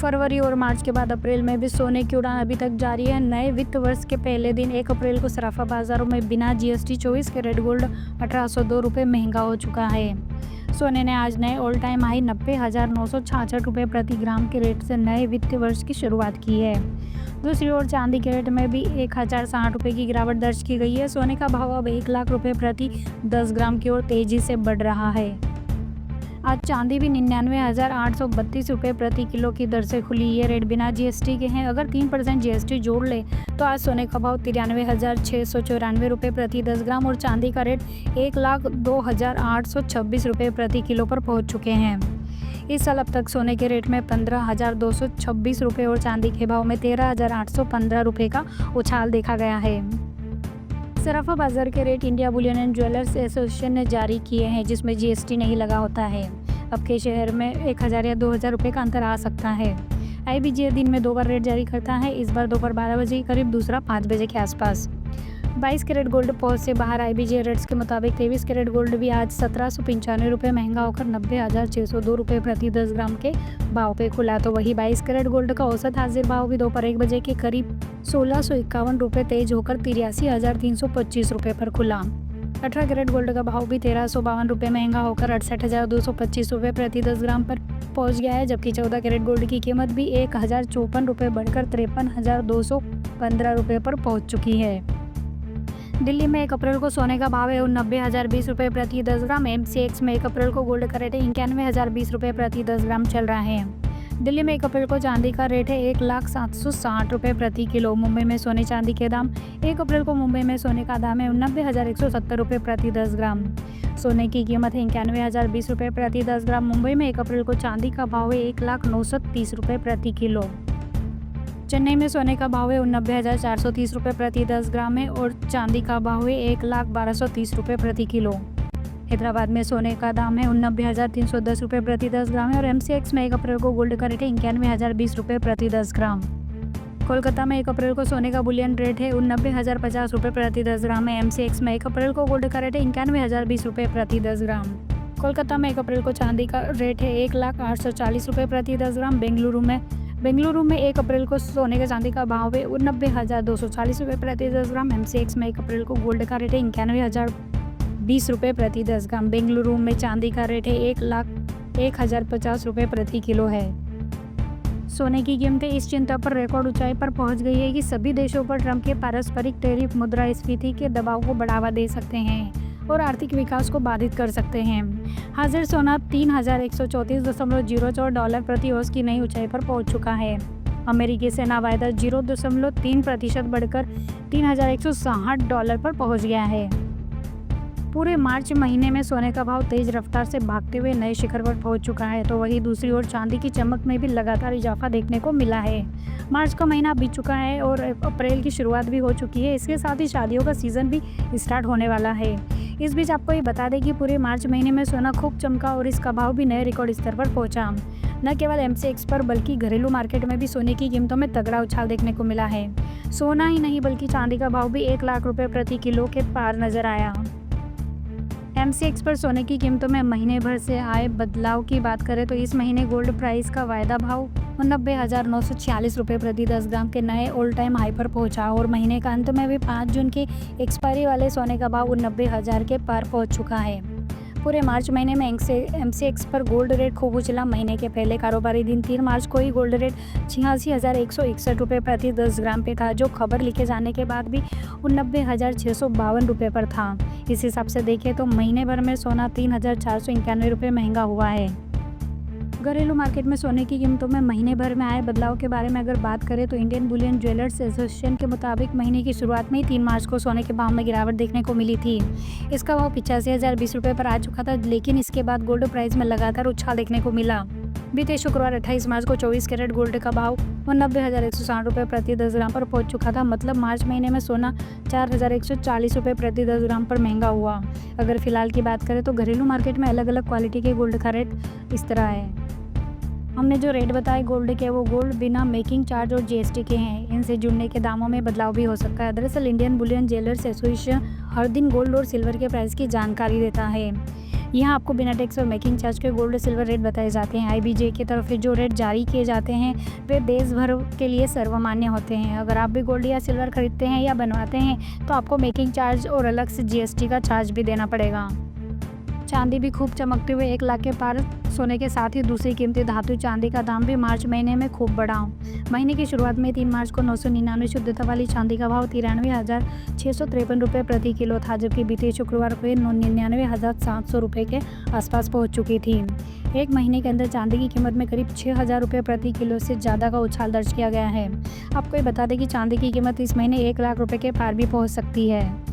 फरवरी और मार्च के बाद अप्रैल में भी सोने की उड़ान अभी तक जारी है। नए वित्त वर्ष के पहले दिन 1 अप्रैल को सराफा बाजारों में बिना जीएसटी 24 कैरेट गोल्ड 1802 रुपये महंगा हो चुका है। सोने ने आज नए ऑल टाइम हाई 90,966 रुपये प्रति ग्राम के रेट से नए वित्तीय वर्ष की शुरुआत की है। दूसरी ओर चांदी के रेट में भी 1,060 रुपये की गिरावट दर्ज की गई है। सोने का भाव अब 1 लाख रुपये प्रति 10 ग्राम की ओर तेजी से बढ़ रहा है। आज चांदी भी 99,832 रुपये प्रति किलो की दर से खुली। ये रेट बिना जीएसटी के हैं। अगर 3% जीएसटी जोड़ ले तो आज सोने का भाव 93,694 रुपये प्रति 10 ग्राम और चांदी का रेट 1,02,826 रुपये प्रति किलो पर पहुंच चुके हैं। इस साल अब तक सोने के रेट में 15,226 रुपये और चांदी के भाव में 13,815 रुपये का उछाल देखा गया है। सराफा बाजार के rate India Boolean and jewellers association ने जारी किए हैं, जिसमें जीएसटी नहीं लगा होता है। अब के शहर में 1,000 या 2,000 रुपये का अंतर आ सकता है। आईबीजे दिन में 2 बार रेट जारी करता है, इस बार दोपहर 12 बजे के करीब, दूसरा 5 बजे के आसपास। 22 कैरेट गोल्ड पहुंच से बाहर। आईबीजे रेट्स के मुताबिक 23 कैरेट गोल्ड भी आज 1,795 रुपये महंगा होकर 90,602 रुपये प्रति 10 ग्राम के भाव पे खुला। तो वही 22 कैरेट गोल्ड का औसत हाजिर भाव भी दोपहर 1 बजे के करीब 1,651 रुपये तेज होकर 83,325 रुपये पर खुला। 18 कैरेट गोल्ड का भाव भी 1,352 रुपये महंगा होकर 68,225 रुपये प्रति 10 ग्राम पर पहुंच गया है, जबकि 14 कैरेट गोल्ड की कीमत भी 1,054 रुपये बढ़कर 53,215 रुपये पर पहुंच चुकी है। दिल्ली में 1 अप्रैल को सोने का भाव है 90,020 रुपये प्रति 10 ग्राम। एमसीएक्स में 1 अप्रैल को गोल्ड का रेट 91,020 रुपये प्रति 10 ग्राम चल रहा है। दिल्ली में 1 अप्रैल को चांदी का रेट है 1,760 रुपये प्रति किलो। मुंबई में सोने चांदी के दाम 1 अप्रैल को मुंबई में सोने का दाम है 90,170 रुपये प्रति 10 ग्राम। सोने की कीमत है 91,020 रुपये प्रति 10 ग्राम। मुंबई में 1 अप्रैल को चांदी का भाव है 1,930 रुपये प्रति किलो। चेन्नई में सोने का भाव है 90,430 रुपये प्रति 10 ग्राम है और चांदी का भाव है 1,1230 रुपये प्रति किलो। हैदराबाद में सोने का दाम है 90,310 रुपये प्रति 10 ग्राम है और एमसीएक्स में 1 अप्रैल को गोल्ड का रेट है 91,020 रुपये प्रति 10 ग्राम। कोलकाता में 1 अप्रैल को सोने का बुलियन रेट है 90,050 रुपये प्रति 10 ग्राम है। एमसीएक्स में 1 अप्रैल को गोल्ड का रेट है 91,020 रुपये प्रति 10 ग्राम। कोलकाता में 1 अप्रैल को चांदी का रेट है 1,840 रुपये प्रति 10 ग्राम। बेंगलुरु में 1 अप्रैल को सोने के चांदी का भाव है 90,240 रुपये प्रति 10 ग्राम। एमसीएक्स में 1 अप्रैल को गोल्ड का रेट है 91,020 रुपये प्रति 10 ग्राम। बेंगलुरु में चांदी का रेट है 1,01,050 रुपये प्रति किलो है। सोने की कीमतें इस चिंता पर रिकॉर्ड ऊंचाई पर पहुंच गई है कि सभी देशों पर ट्रंप के पारस्परिक टैरिफ मुद्रास्फीति के दबाव को बढ़ावा दे सकते हैं और आर्थिक विकास को बाधित कर सकते हैं। हाजिर सोना $3,134.04 प्रति औंस की नई ऊंचाई पर पहुंच चुका है। अमेरिकी सेना वायदा 0.3% बढ़कर $3,160 पर पहुंच गया है। पूरे मार्च महीने में सोने का भाव तेज रफ्तार से भागते हुए नए शिखर पर पहुंच चुका है। तो वहीं दूसरी ओर चांदी की चमक में भी लगातार इजाफा देखने को मिला है। मार्च का महीना बीत चुका है और अप्रैल की शुरुआत भी हो चुकी है। इसके साथ ही शादियों का सीजन भी स्टार्ट होने वाला है। इस बीच आपको ये बता दें कि पूरे मार्च महीने में सोना खूब चमका और इसका भाव भी नए रिकॉर्ड स्तर पर पहुंचा। न केवल एमसीएक्स पर बल्कि घरेलू मार्केट में भी सोने की कीमतों में तगड़ा उछाल देखने को मिला है। सोना ही नहीं बल्कि चांदी का भाव भी 1 लाख रुपये प्रति किलो के पार नजर आया। एमसीएक्स पर सोने की कीमतों में महीने भर से आए बदलाव की बात करें तो इस महीने गोल्ड प्राइस का वायदा भाव 90,946 रुपये प्रति 10 ग्राम के नए ऑल टाइम हाई पर पहुंचा और महीने का अंत में भी 5 जून के एक्सपायरी वाले सोने का भाव 90,000 के पार पहुंच चुका है। पूरे मार्च महीने में एमसीएक्स पर गोल्ड रेट खूब उछला। महीने के पहले कारोबारी दिन 3 मार्च को ही गोल्ड रेट 86,161 रुपये प्रति 10 ग्राम पे था, जो खबर लिखे जाने के बाद भी 90,652 रुपये पर था। इस हिसाब से देखें तो महीने भर में सोना 3,491 रुपये महंगा हुआ है। घरेलू मार्केट में सोने की कीमतों में महीने भर में आए बदलाव के बारे में अगर बात करें तो इंडियन बुलियन ज्वेलर्स एसोसिएशन के मुताबिक महीने की शुरुआत में ही 3 मार्च को सोने के भाव में गिरावट देखने को मिली थी। इसका भाव 85,020 रुपये पर आ चुका था, लेकिन इसके बाद गोल्ड प्राइस में लगातार उछाल देखने को मिला। बीते शुक्रवार 28 मार्च को 24 कैरेट गोल्ड का भाव 90,160 रुपये प्रति 10 ग्राम पर पहुंच चुका था। मतलब मार्च महीने में सोना 4,140 रुपये प्रति 10 ग्राम पर महंगा हुआ। अगर फिलहाल की बात करें तो घरेलू मार्केट में अलग अलग क्वालिटी के गोल्ड का रेट इस तरह है। हमने जो रेट बताए गोल्ड के, वो गोल्ड बिना मेकिंग चार्ज और जीएसटी के हैं। इनसे जुड़ने के दामों में बदलाव भी हो सकता है। दरअसल इंडियन बुलियन ज्वेलर्स एसोसिएशन हर दिन गोल्ड और सिल्वर के प्राइस की जानकारी देता है। यहाँ आपको बिना टैक्स और मेकिंग चार्ज के गोल्ड सिल्वर रेट बताए जाते हैं। IBJ की तरफ से जो रेट जारी किए जाते हैं वे देश भर के लिए सर्वमान्य होते हैं। अगर आप भी गोल्ड या सिल्वर खरीदते हैं या बनवाते हैं तो आपको मेकिंग चार्ज और अलग से GST का चार्ज भी देना पड़ेगा। चांदी भी खूब चमकते हुए 1 लाख के पार सोने के साथ ही दूसरी कीमती धातु चांदी का दाम भी मार्च महीने में खूब बढ़ा। महीने की शुरुआत में 3 मार्च को 999 शुद्धता वाली चांदी का भाव 93,653 रुपये प्रति किलो था, जबकि बीते शुक्रवार को 99,700 रुपये के आसपास पहुंच चुकी थी। एक महीने के अंदर चांदी की कीमत में करीब 6,000 रुपये प्रति किलो से ज़्यादा का उछाल दर्ज किया गया है। आपको ये बता दें कि चांदी की कीमत इस महीने 1 लाख रुपये के पार भी पहुँच सकती है।